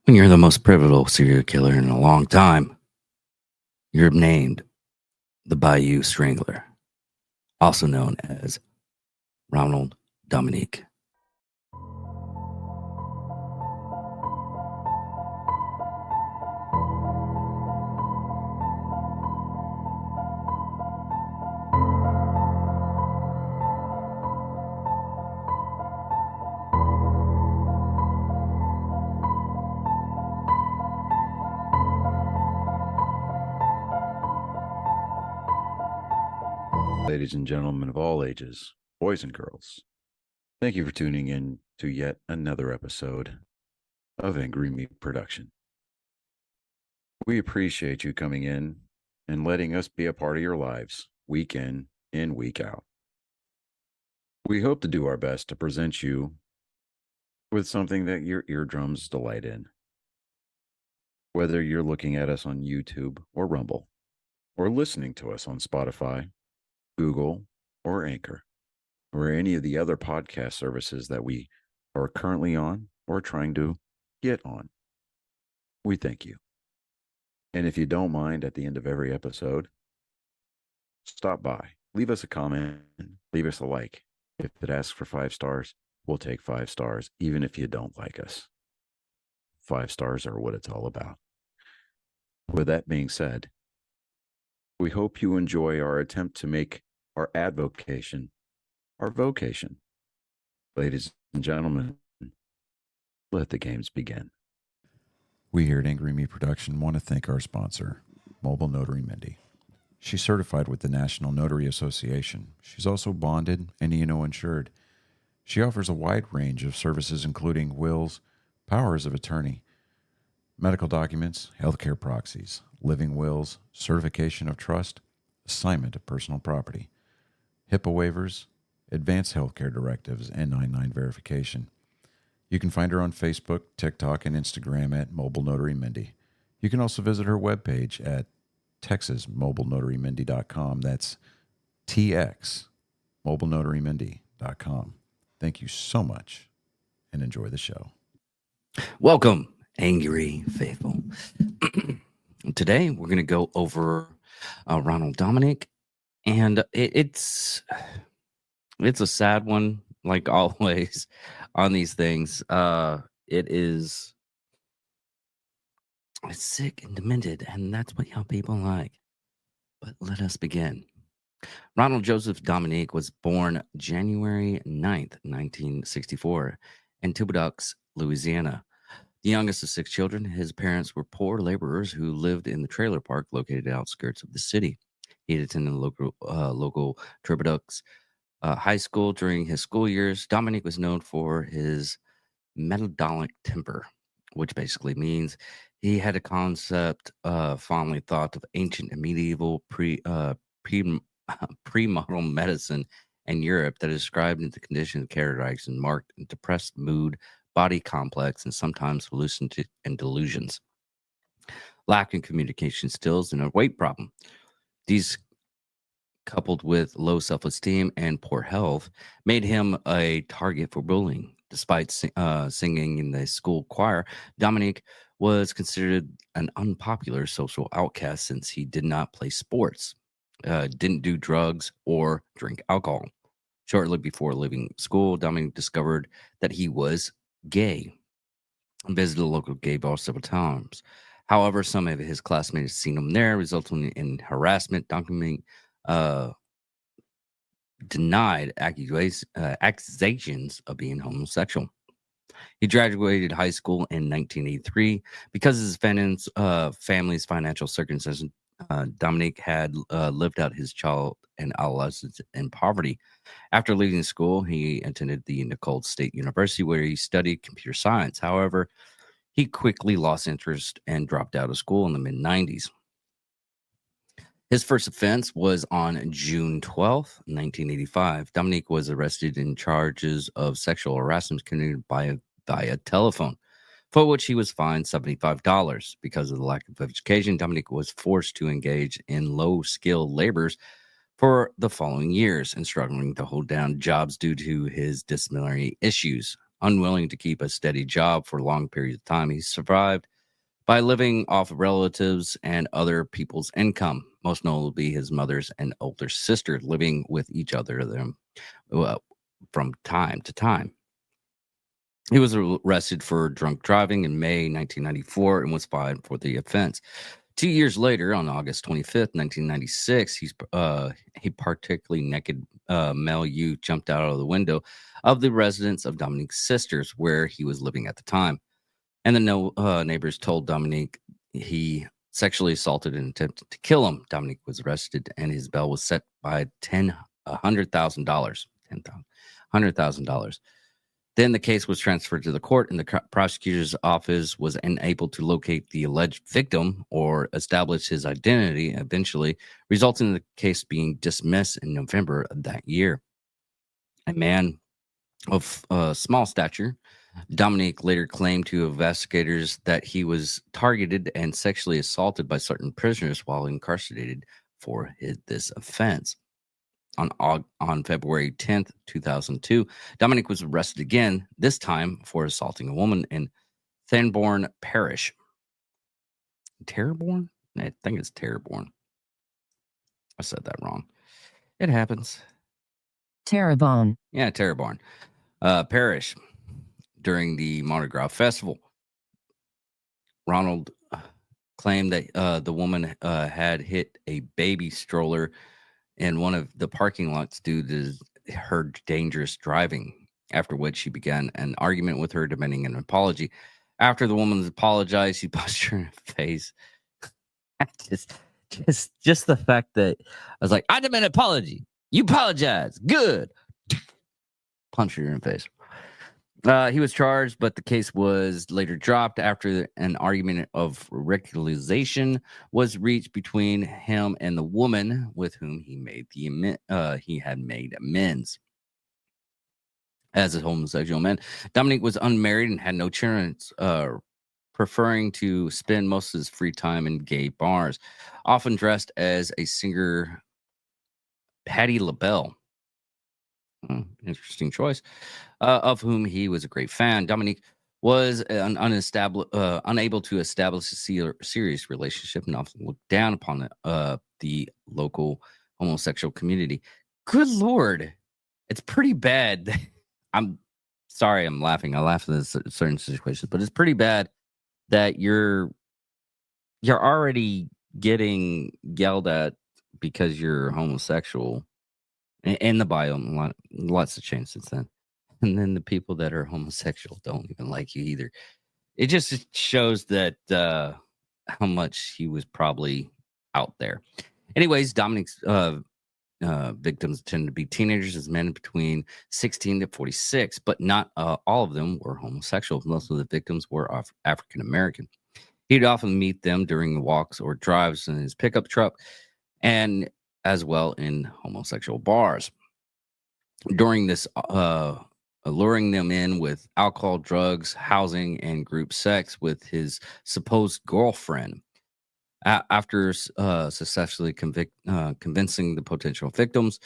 When you're the most pivotal serial killer in a long time, you're named the Bayou Strangler, also known as Ronald Dominique. Ladies and gentlemen of all ages, boys and girls, thank you for tuning in to yet another episode of Angry Meat Production. We appreciate you coming in and letting us be a part of your lives week in and week out. We hope to do our best to present you with something that your eardrums delight in. Whether you're looking at us on YouTube or Rumble, or listening to us on Spotify, Google, or Anchor, or any of the other podcast services that we are currently on or trying to get on. We thank you. And if you don't mind, at the end of every episode, stop by, leave us a comment, leave us a like. If it asks for 5 stars, we'll take 5 stars, even if you don't like us. 5 stars are what it's all about. With that being said, we hope you enjoy our attempt to make our advocation our vocation. Ladies and gentlemen, let the games begin. We here at Angry Me Production want to thank our sponsor, Mobile Notary Mindy. She's certified with the National Notary Association. She's also bonded and E&O insured. She offers a wide range of services including wills, powers of attorney, medical documents, healthcare proxies, living wills, certification of trust, assignment of personal property, HIPAA waivers, advanced healthcare directives, and 99 verification. You can find her on Facebook, TikTok, and Instagram at Mobile Notary Mindy. You can also visit her webpage at texasmobilenotarymindy.com. That's TX, mobilenotarymindy.com. Thank you so much, and enjoy the show. Welcome, Angry Faithful. Today, we're going to go over Ronald Dominique, and it's a sad one, like always on these things. It's sick and demented, and that's what y'all people like. But let us begin. Ronald Joseph Dominique was born January 9th, 1964, in Thibodaux, Louisiana. The youngest of 6 children, his parents were poor laborers who lived in the trailer park located outskirts of the city. He had attended local Thibodaux high school. During his school years, Dominique was known for his metadolic temper, which basically means he had a concept fondly thought of ancient and medieval pre-model medicine in Europe that is described into conditions characterized and marked in depressed mood, body complex, and sometimes hallucinations and delusions. Lack in communication skills and a weight problem. These, coupled with low self-esteem and poor health, made him a target for bullying. Despite singing in the school choir, Dominique was considered an unpopular social outcast since he did not play sports, didn't do drugs, or drink alcohol. Shortly before leaving school, Dominique discovered that he was gay and visited a local gay bar several times. However, some of his classmates seen him there, resulting in harassment. Dominique denied accusations of being homosexual. He graduated high school in 1983. Because of his family's financial circumstances, Dominique had lived out his child and adolescence in poverty. After leaving school, he attended the Nicole State University, where he studied computer science. However, he quickly lost interest and dropped out of school in the mid-90s. His first offense was on June 12th, 1985. Dominique was arrested in charges of sexual harassment committed via telephone, for which he was fined $75. Because of the lack of education, Dominique was forced to engage in low-skilled labors for the following years and struggling to hold down jobs due to his disciplinary issues. unwilling to keep a steady job for long periods of time. He survived by living off relatives and other people's income, most notably his mother's and older sister living with each other uh, from time to time. He was arrested for drunk driving in May 1994 and was fined for the offense. 2 years later, on August 25th, 1996, a particularly naked male youth jumped out of the window of the residence of Dominique's sisters, where he was living at the time. And the neighbors told Dominique he sexually assaulted and attempted to kill him. Dominique was arrested, and his bail was set by $100,000. $100,000. Then the case was transferred to the court, and the prosecutor's office was unable to locate the alleged victim or establish his identity, eventually resulting in the case being dismissed in November of that year. A man of small stature, Dominique later claimed to investigators that he was targeted and sexually assaulted by certain prisoners while incarcerated for this offense. On February 10th, 2002, Dominic was arrested again, this time for assaulting a woman in Thanborn Parish. Terborn? I think it's Terborn. I said that wrong. It happens. Terrebonne. Yeah, Terrebonne Parish during the Mardi Gras Festival. Ronald claimed that the woman had hit a baby stroller in one of the parking lots due to her dangerous driving, after which he began an argument with her, demanding an apology. After the woman apologized, he punched her in the face. just the fact that I was like, I demand an apology. You apologize. Good. Punch her in the face. He was charged, but the case was later dropped after an argument of reconciliation was reached between him and the woman with whom he had made amends. As a homosexual man, Dominique was unmarried and had no children, preferring to spend most of his free time in gay bars, often dressed as a singer, Patti LaBelle. Interesting choice. Of whom he was a great fan. Dominique was unable to establish a serious relationship and often looked down upon the local homosexual community. Good Lord. It's pretty bad. I'm sorry I'm laughing. I laugh at certain situations, but it's pretty bad that you're already getting yelled at because you're homosexual. In the bio, lots of change since then. And then the people that are homosexual don't even like you either. It just shows that how much he was probably out there. Anyways, Dominique's victims tend to be teenagers as men between 16 to 46, but not all of them were homosexual. Most of the victims were African American. He'd often meet them during walks or drives in his pickup truck, and as well in homosexual bars. During this, alluring them in with alcohol, drugs, housing, and group sex with his supposed girlfriend. After successfully convincing the potential victims,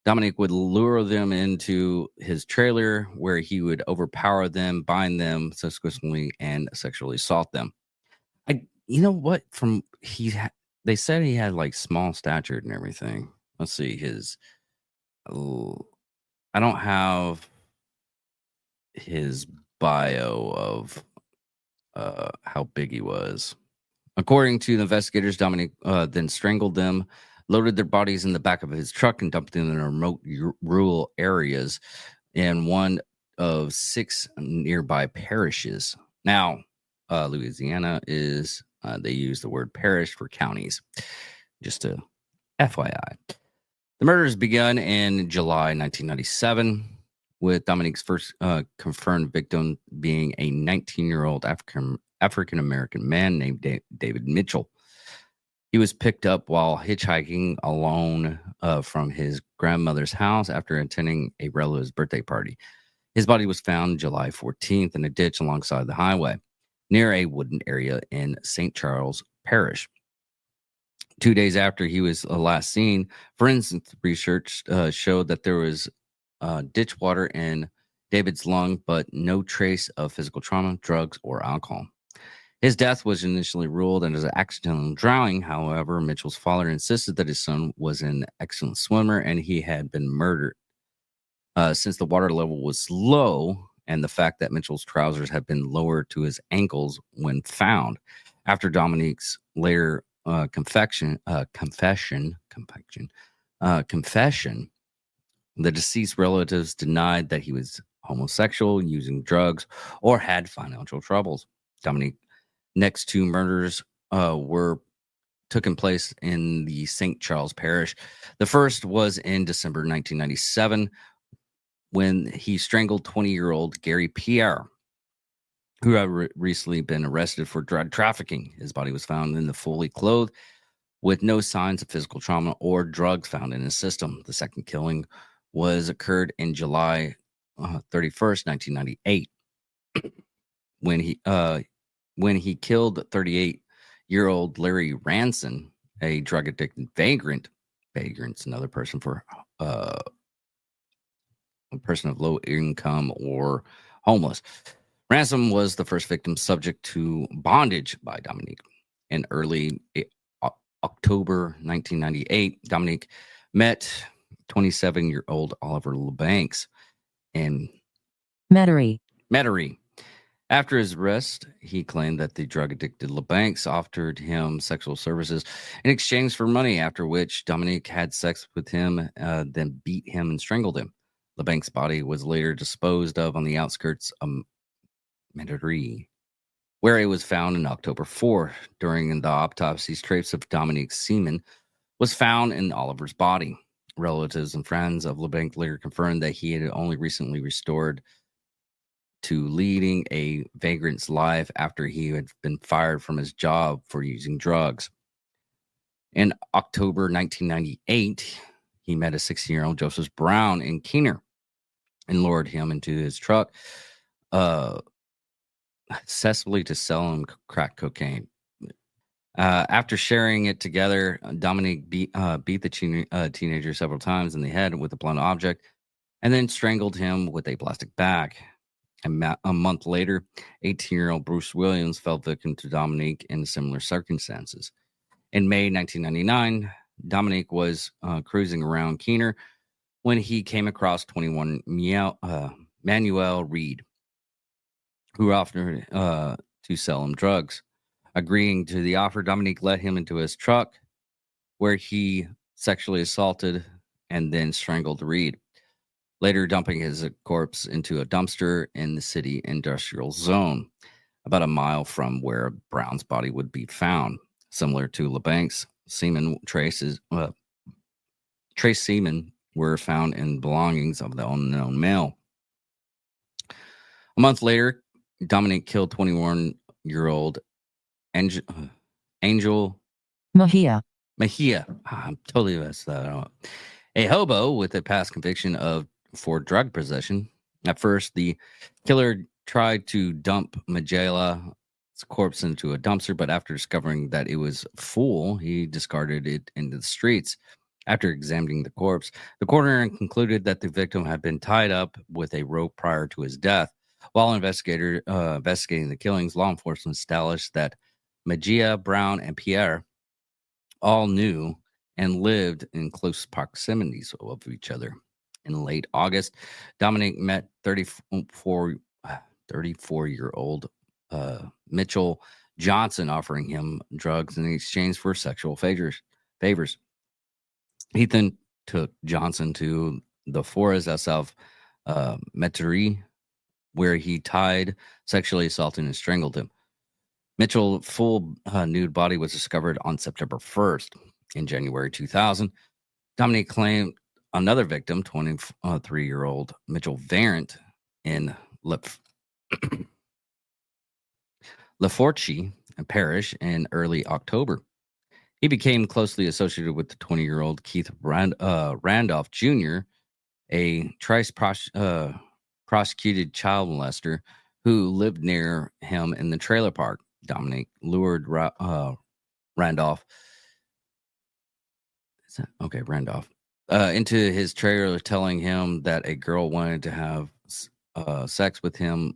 Dominique would lure them into his trailer where he would overpower them, bind them subsequently, and sexually assault them. You know what? They said he had like small stature and everything. Let's see I don't have his bio of how big he was. According to the investigators, Dominic then strangled them, loaded their bodies in the back of his truck, and dumped them in remote rural areas in one of 6 nearby parishes. Now, Louisiana is, they use the word parish for counties, just to FYI. The murders begun in July 1997, with Dominique's first confirmed victim being a 19-year-old African-American man named David Mitchell. He was picked up while hitchhiking alone from his grandmother's house after attending a relative's birthday party. His body was found July 14th in a ditch alongside the highway, near a wooded area in St. Charles Parish. 2 days after he was last seen, forensic research showed that there was ditch water in David's lung, but no trace of physical trauma, drugs, or alcohol. His death was initially ruled as an accidental drowning. However, Mitchell's father insisted that his son was an excellent swimmer and he had been murdered. Since the water level was low and the fact that Mitchell's trousers had been lowered to his ankles when found, after Dominique's later confession, the deceased relatives denied that he was homosexual, using drugs, or had financial troubles. Dominique next two murders were taking place in the St. Charles Parish. The first was in December 1997 when he strangled 20-year-old Gary Pierre, who had recently been arrested for drug trafficking. His body was found in the fully clothed with no signs of physical trauma or drugs found in his system. The second killing was occurred in July 31st, 1998, when he killed 38-year-old Larry Ranson, a drug-addicted vagrant. Vagrant's another person for a person of low income or homeless. Ransom was the first victim subject to bondage by Dominique. In early October 1998, Dominique met 27-year-old Oliver LeBanks in Metairie. After his arrest, he claimed that the drug-addicted LeBanks offered him sexual services in exchange for money, after which Dominique had sex with him, then beat him and strangled him. LeBanks' body was later disposed of on the outskirts of Metairie, where it was found on October 4. During the autopsy, traces of Dominique's semen was found in Oliver's body. Relatives and friends of LeBanc later confirmed that he had only recently restored to leading a vagrant's life after he had been fired from his job for using drugs. In October 1998, he met a 16-year-old Joseph Brown in Keener and lured him into his truck, successfully to sell him crack cocaine. After sharing it together, Dominique beat the teenager several times in the head with a blunt object and then strangled him with a plastic bag. A month later, 18-year-old Bruce Williams fell victim to Dominique in similar circumstances. In May 1999, Dominique was cruising around Keener when he came across 21 Manuel Reed, who offered to sell him drugs. Agreeing to the offer, Dominique led him into his truck, where he sexually assaulted and then strangled Reed, later dumping his corpse into a dumpster in the city industrial zone, about a mile from where Brown's body would be found. Similar to LeBank's, semen trace semen were found in belongings of the unknown male. A month later, Dominique killed 21-year-old Angel Mejia. I'm totally messed that up. A hobo with a past conviction for drug possession. At first, the killer tried to dump Majia's corpse into a dumpster, but after discovering that it was full, he discarded it into the streets. After examining the corpse, the coroner concluded that the victim had been tied up with a rope prior to his death. While investigating the killings, law enforcement established that Mejia, Brown, and Pierre all knew and lived in close proximities of each other. In late August, Dominique met 34-year-old Mitchell Johnson, offering him drugs in exchange for sexual favors. He then took Johnson to the forest outside of Metairie, where he tied, sexually assaulted, and strangled him. Mitchell's full nude body was discovered on September 1st. In January 2000, Dominique claimed another victim, 23-year-old Mitchell Varant, in Laforche Parish in early October. He became closely associated with the 20-year-old Keith Randolph Jr., a prosecuted child molester who lived near him in the trailer park. Dominique lured Randolph into his trailer, telling him that a girl wanted to have sex with him,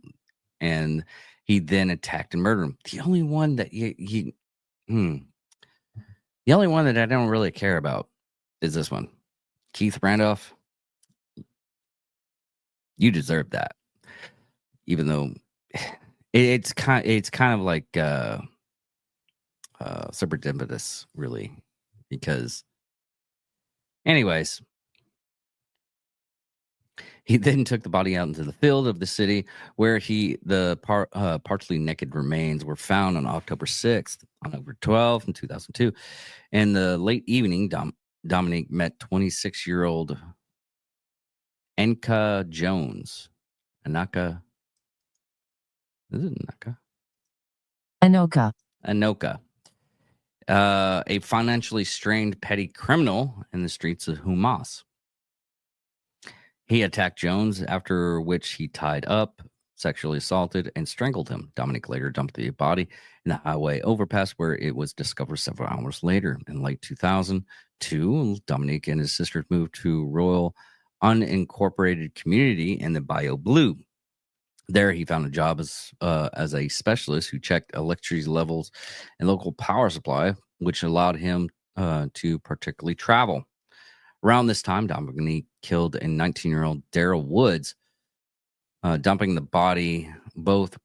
and he then attacked and murdered him. The only one that the only one that I don't really care about is this one. Keith Randolph, you deserve that. Even though it's kind of like serendipitous, really, because anyways, he then took the body out into the field of the city where partially naked remains were found on October 6th, on October 12th in 2002. In the late evening, Dominique met 26-year-old Anka Jones. Anaka. Is it Anaka? Anoka. Anoka. A financially strained petty criminal in the streets of Humas. He attacked Jones, after which he tied up, sexually assaulted, and strangled him. Dominique later dumped the body in the highway overpass where it was discovered several hours later. In late 2002, Dominique and his sisters moved to Royal Unincorporated Community in the Bayou Blue. There, he found a job as a specialist who checked electricity levels and local power supply, which allowed him to particularly travel. Around this time, Dominique killed a 19-year-old Daryl Woods, dumping the body, both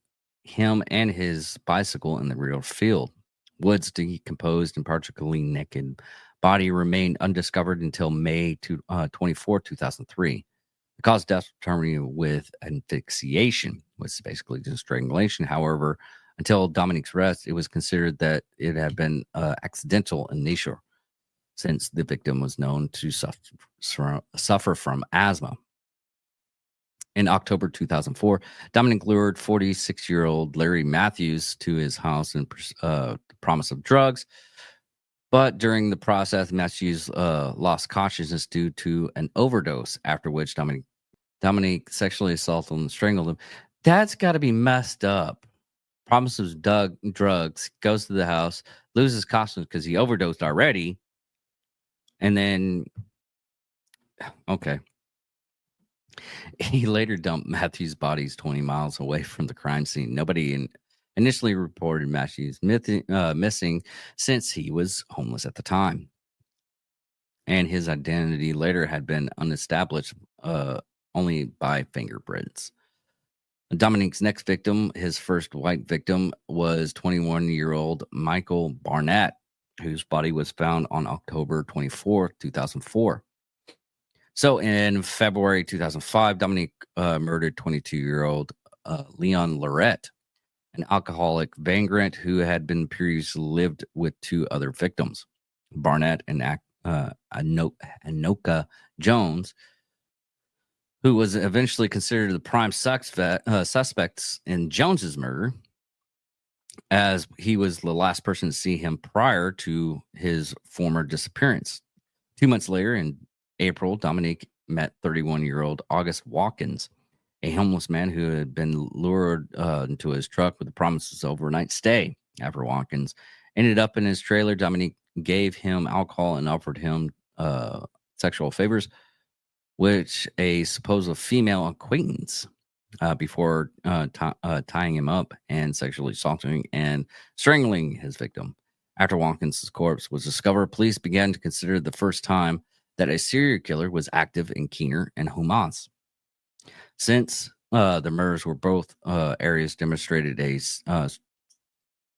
him and his bicycle, in the rear field. Woods' decomposed and partially naked body remained undiscovered until May 24, 2003. The cause of death was determined with asphyxiation, which is basically just strangulation. However, until Dominique's arrest, it was considered that it had been accidental in nature, since the victim was known to suffer from asthma. In October 2004, Dominique lured 46-year-old Larry Matthews to his house and the promise of drugs. But during the process, Matthews lost consciousness due to an overdose, after which Dominique sexually assaulted and strangled him. That's got to be messed up. Promises drugs, goes to the house, loses consciousness because he overdosed already. And then, okay. He later dumped Matthews' bodies 20 miles away from the crime scene. Nobody initially reported Matthews missing since he was homeless at the time. And his identity later had been unestablished only by fingerprints. Dominique's next victim, his first white victim, was 21-year-old Michael Barnett, whose body was found on October 24, 2004. So in February 2005, Dominique murdered 22-year-old Leon Lorette, an alcoholic vagrant who had been previously lived with two other victims. Barnett and Anoka Jones, who was eventually considered the prime suspects in Jones's murder, as he was the last person to see him prior to his former disappearance. 2 months later, in April, Dominique met 31-year-old August Watkins, a homeless man who had been lured into his truck with the promises of overnight stay. After Watkins ended up in his trailer, Dominique gave him alcohol and offered him sexual favors, which a supposed female acquaintance, before tying him up and sexually assaulting and strangling his victim. After Watkins' corpse was discovered, police began to consider the first time that a serial killer was active in Keener and Humas. Since the murders were both areas demonstrated a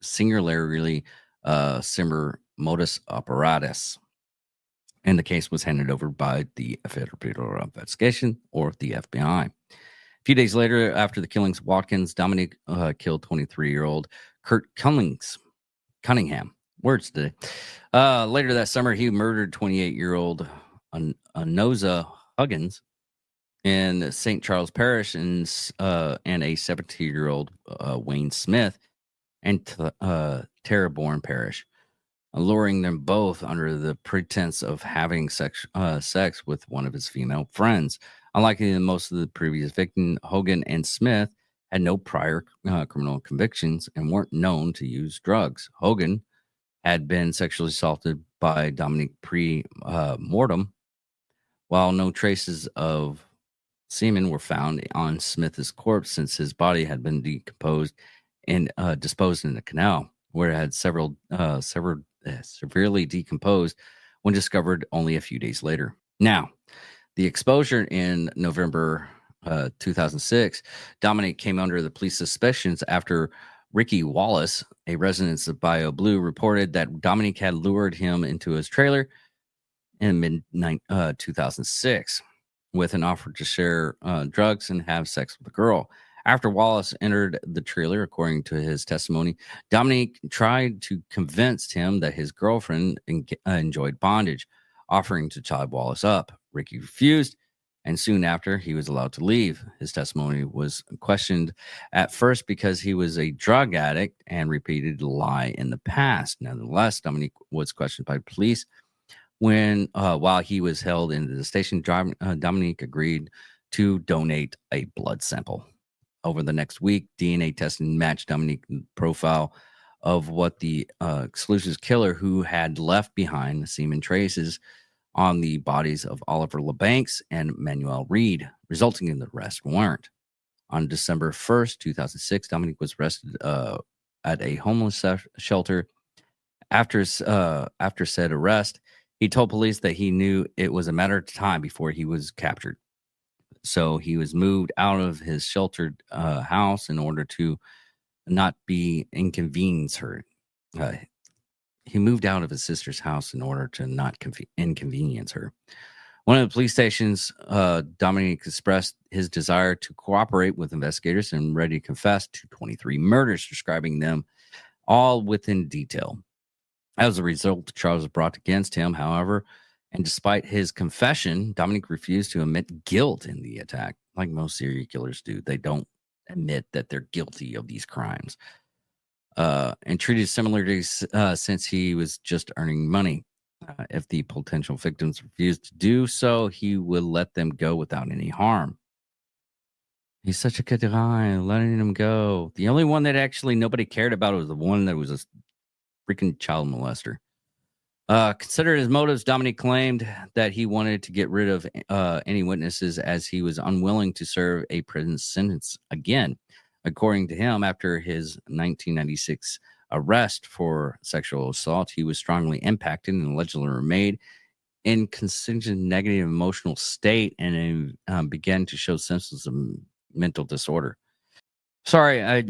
singularly similar modus operatus, and the case was handed over by the Federal Bureau of Investigation, or the FBI. A few days later, after the killings of Watkins, Dominique killed 23-year-old Kurt Cunningham. Words today. Later that summer, he murdered 28-year-old Anoza Huggins in St. Charles Parish, and a 17-year-old Wayne Smith in Terrebonne Parish, alluring them both under the pretense of having sex with one of his female friends. Unlike most of the previous victims, Hogan and Smith had no prior criminal convictions and weren't known to use drugs. Hogan had been sexually assaulted by Dominique pre-mortem, while no traces of semen were found on Smith's corpse since his body had been decomposed and disposed in the canal, where it had severely decomposed when discovered only a few days later. Now, the exposure in November 2006, Dominique came under the police suspicions after Ricky Wallace, a resident of Bayou Blue, reported that Dominique had lured him into his trailer in mid 2006 with an offer to share drugs and have sex with a girl. After Wallace entered the trailer, according to his testimony, Dominique tried to convince him that his girlfriend enjoyed bondage, offering to tie Wallace up. Ricky refused, and soon after, he was allowed to leave. His testimony was questioned at first because he was a drug addict and repeated a lie in the past. Nonetheless, Dominique was questioned by police when, while he was held in the station. Dominique agreed to donate a blood sample. Over the next week, DNA testing matched Dominique's profile of what the exclusive killer who had left behind semen traces on the bodies of Oliver LeBancs and Manuel Reed, resulting in the arrest warrant. On December 1st, 2006, Dominique was arrested at a homeless shelter. After said arrest, he told police that he knew it was a matter of time before he was captured. So he was moved out of his sheltered house in order to not be inconvenience her. He moved out of his sister's house in order to not inconvenience her. One of the police stations, Dominique expressed his desire to cooperate with investigators and ready to confess to 23 murders, describing them all within detail. As a result, the charge was brought against him, however, and despite his confession, Dominique refused to admit guilt in the attack, like most serial killers do. They don't admit that they're guilty of these crimes. And treated similarly since he was just earning money. If the potential victims refused to do so, he would let them go without any harm. He's such a good guy, letting them go. The only one that actually nobody cared about was the one that was a freaking child molester. Considering his motives, Dominique claimed that he wanted to get rid of any witnesses as he was unwilling to serve a prison sentence again. According to him, after his 1996 arrest for sexual assault, he was strongly impacted and allegedly remained in consistent negative emotional state and began to show symptoms of mental disorder. Sorry, I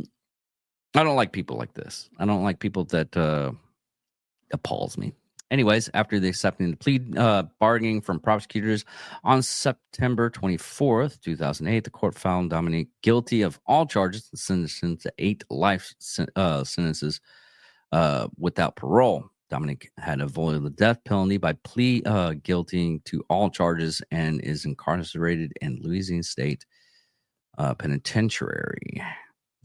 don't like people like this. I don't like people that appalls me. Anyways, after the accepting the plea bargaining from prosecutors on September 24th, 2008, the court found Dominique guilty of all charges and sentenced him to 8 life sentences without parole. Dominique had avoided the death penalty by plea guilty to all charges and is incarcerated in Louisiana State Penitentiary.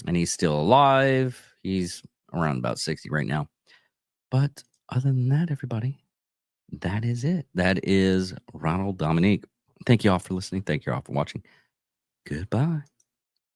And he's still alive. He's around about 60 right now. But other than that, everybody, that is it. That is Ronald Dominique. Thank you all for listening. Thank you all for watching. Goodbye.